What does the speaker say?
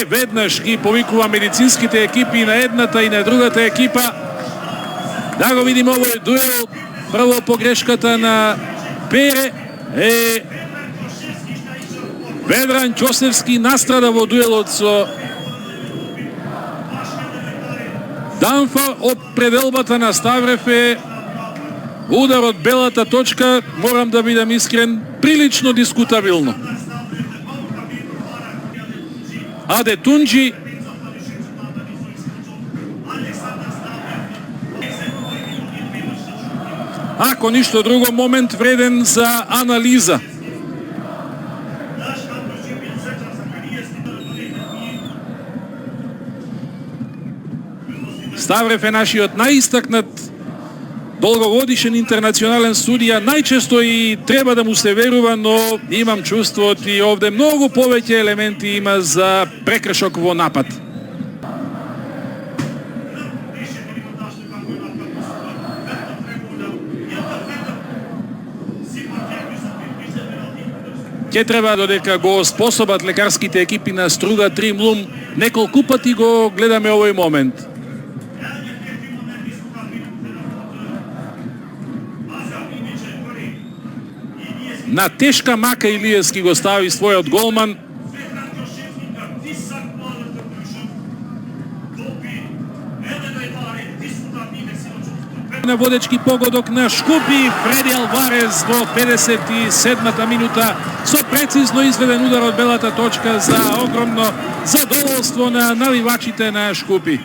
Веднаш ги повикува медицинските екипи на едната и на другата екипа. Да го видим овој дуел. Прво погрешката на Пере Ведран Ќосевски настрада во дуелот со Данфа. Од пределбата на Ставрев удар од белата точка, морам да бидам искрен, прилично дискутабилно. Аде Тунџи ако ништо друго, момент вреден за анализа. Ставрев нашиот најистакнат долгогодишен интернационален судија. Најчесто и треба да му се верува, но имам чувствот и овде многу повеќе елементи има за прекршок во напад. Ќе треба додека го способат лекарските екипи на Струда Тримлум, неколку пати го гледаме овој момент. На тешка мака Илиевски го стави својот голман. На водечки погодок на Шкупи, Фреди Алварез во 57-та минута со прецизно изведен удар од белата точка за огромно задоволство на навивачите на Шкупи.